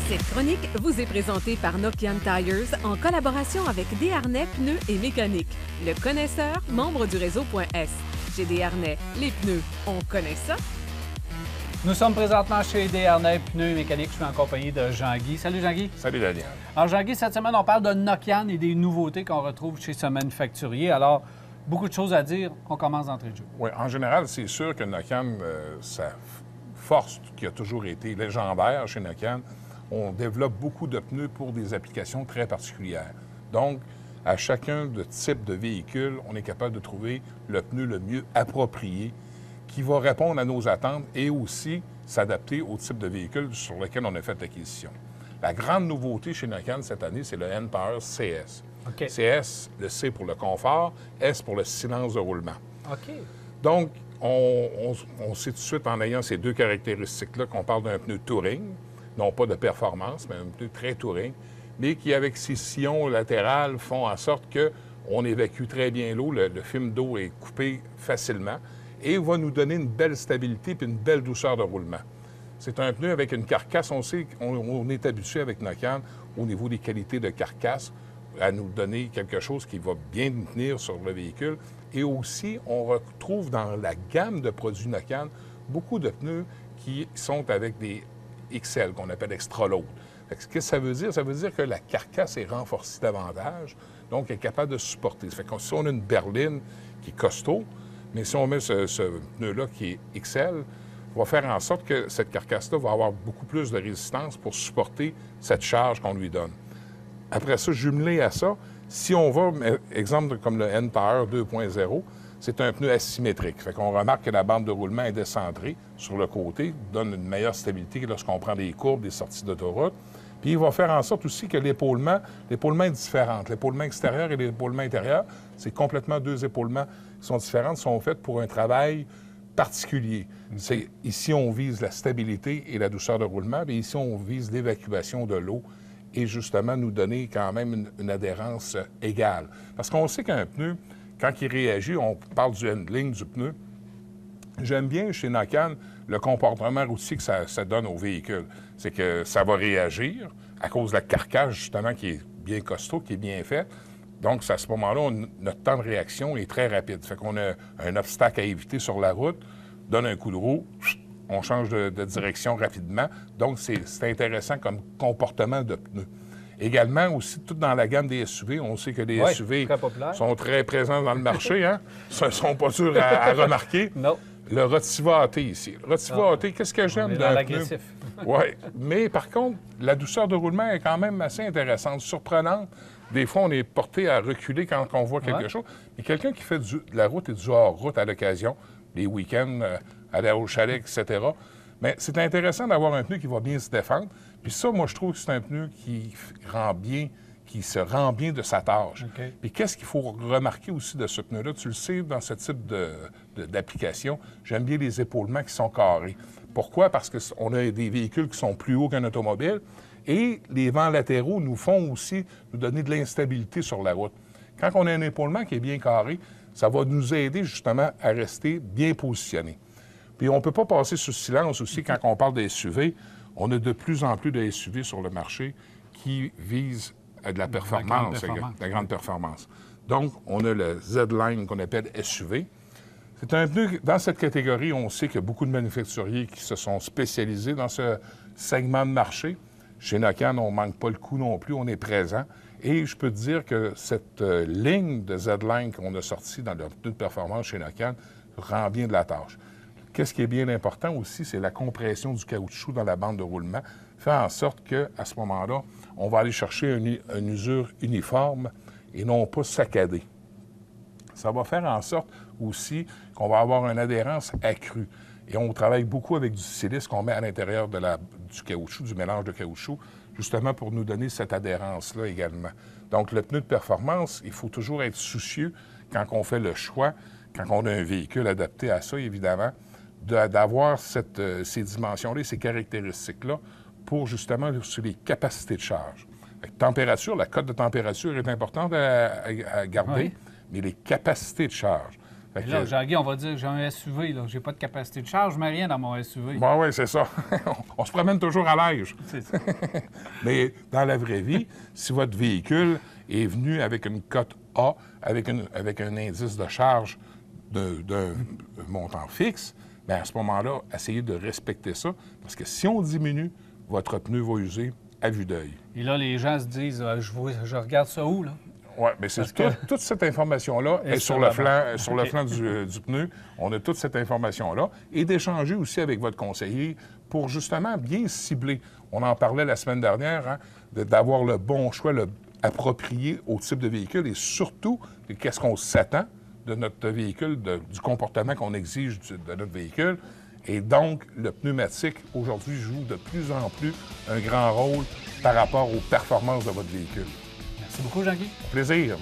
Cette chronique vous est présentée par Nokian Tires en collaboration avec Desharnais Pneus et Mécanique. Le connaisseur, membre du réseau.s. Chez Desharnais, les pneus, on connaît ça? Nous sommes présentement chez Desharnais Pneus et Mécanique. Je suis en compagnie de Jean-Guy. Salut Jean-Guy. Salut Daniel. Alors Jean-Guy, cette semaine, on parle de Nokian et des nouveautés qu'on retrouve chez ce manufacturier. Alors, beaucoup de choses à dire. On commence d'entrée de jeu. Oui, en général, c'est sûr que Nokian, sa force qui a toujours été légendaire chez Nokian, on développe beaucoup de pneus pour des applications très particulières. Donc, à chacun de type de véhicule, on est capable de trouver le pneu le mieux approprié qui va répondre à nos attentes et aussi s'adapter au type de véhicule sur lequel on a fait l'acquisition. La grande nouveauté chez Nokian cette année, c'est le N-Power CS. OK. CS, le C pour le confort, S pour le silence de roulement. OK. Donc, on sait tout de suite, en ayant ces deux caractéristiques-là, qu'on parle d'un pneu touring, non pas de performance, mais un pneu très touring, mais qui, avec ses sillons latérales, font en sorte qu'on évacue très bien l'eau, le film d'eau est coupé facilement, et va nous donner une belle stabilité et une belle douceur de roulement. C'est un pneu avec une carcasse, on sait qu'on est habitué avec Nokian, au niveau des qualités de carcasse, à nous donner quelque chose qui va bien tenir sur le véhicule. Et aussi, on retrouve dans la gamme de produits Nokian beaucoup de pneus qui sont avec des XL, qu'on appelle extra load. Qu'est-ce que ça veut dire? Ça veut dire que la carcasse est renforcée davantage, donc elle est capable de supporter. Ça fait que si on a une berline qui est costaud, mais si on met ce pneu-là qui est XL, on va faire en sorte que cette carcasse-là va avoir beaucoup plus de résistance pour supporter cette charge qu'on lui donne. Après ça, jumelé à ça, si on va, exemple comme le N-Power 2.0, c'est un pneu asymétrique. Fait qu'on remarque que la bande de roulement est décentrée sur le côté, donne une meilleure stabilité que lorsqu'on prend des courbes, des sorties d'autoroute. Puis il va faire en sorte aussi que l'épaulement est différent. L'épaulement extérieur et l'épaulement intérieur, c'est complètement deux épaulements qui sont différents, sont faits pour un travail particulier. Ici, on vise la stabilité et la douceur de roulement, mais ici, on vise l'évacuation de l'eau et justement nous donner quand même une adhérence égale. Parce qu'on sait qu'un pneu, quand il réagit, on parle du handling du pneu. J'aime bien chez Nokian le comportement routier que ça donne au véhicule. C'est que ça va réagir à cause de la carcasse, justement, qui est bien costaud, qui est bien faite. Donc, à ce moment-là, notre temps de réaction est très rapide. Ça fait qu'on a un obstacle à éviter sur la route, donne un coup de roue, on change de direction rapidement. Donc, c'est intéressant comme comportement de pneu. Également, aussi, tout dans la gamme des SUV, on sait que les SUV sont très présents dans le marché. Hein? Ce ne sont pas durs à remarquer. Non. Le Rotiva AT ici. Le Rotiva AT, qu'est-ce que j'aime d'un pneu? Oui, mais par contre, la douceur de roulement est quand même assez intéressante, surprenante. Des fois, on est porté à reculer quand on voit quelque chose. Mais quelqu'un qui fait de la route et du hors-route à l'occasion, les week-ends, aller au chalet, etc., mais c'est intéressant d'avoir un pneu qui va bien se défendre. Puis ça, moi, je trouve que c'est un pneu qui se rend bien de sa tâche. Okay. Puis qu'est-ce qu'il faut remarquer aussi de ce pneu-là? Tu le sais, dans ce type d'application, j'aime bien les épaulements qui sont carrés. Pourquoi? Parce qu'on a des véhicules qui sont plus hauts qu'un automobile et les vents latéraux nous font aussi nous donner de l'instabilité sur la route. Quand on a un épaulement qui est bien carré, ça va nous aider justement à rester bien positionné. Puis on ne peut pas passer sous silence aussi quand on parle des SUV. On a de plus en plus de SUV sur le marché qui visent à de la performance, la grande performance. Donc, on a le Z-Line qu'on appelle SUV. C'est un pneu, dans cette catégorie, on sait qu'il y a beaucoup de manufacturiers qui se sont spécialisés dans ce segment de marché. Chez Nokian, on ne manque pas le coup non plus, on est présent. Et je peux te dire que cette ligne de Z-Line qu'on a sortie dans le pneu de performance chez Nokian rend bien de la tâche. Qu'est-ce qui est bien important aussi, c'est la compression du caoutchouc dans la bande de roulement. Fait en sorte qu'à ce moment-là, on va aller chercher une usure uniforme et non pas saccadée. Ça va faire en sorte aussi qu'on va avoir une adhérence accrue. Et on travaille beaucoup avec du silice qu'on met à l'intérieur du caoutchouc, du mélange de caoutchouc, justement pour nous donner cette adhérence-là également. Donc, le pneu de performance, il faut toujours être soucieux quand on fait le choix, quand on a un véhicule adapté à ça, évidemment, d'avoir ces dimensions-là, ces caractéristiques-là, pour justement sur les capacités de charge. La température, la cote de température est importante à garder, mais les capacités de charge. Fait que, Là, Jean-Guy, on va dire, j'ai un SUV, là. J'ai pas de capacité de charge, je mets rien dans mon SUV. oui, c'est ça. On se promène toujours à l'âge. C'est ça. Mais dans la vraie vie, si votre véhicule est venu avec une cote A, avec un indice de charge d'un montant fixe, bien à ce moment-là, essayez de respecter ça, parce que si on diminue, votre pneu va user à vue d'œil. Et là, les gens se disent, je regarde ça où, là? Oui, mais c'est toute cette information-là est sur le flanc du pneu. On a toute cette information-là. Et d'échanger aussi avec votre conseiller pour justement bien cibler. On en parlait la semaine dernière, hein, d'avoir le bon choix, le approprié au type de véhicule et surtout, qu'est-ce qu'on s'attend de notre véhicule, du comportement qu'on exige de notre véhicule. Et donc, le pneumatique, aujourd'hui, joue de plus en plus un grand rôle par rapport aux performances de votre véhicule. Merci beaucoup, Jean-Guy. Plaisir.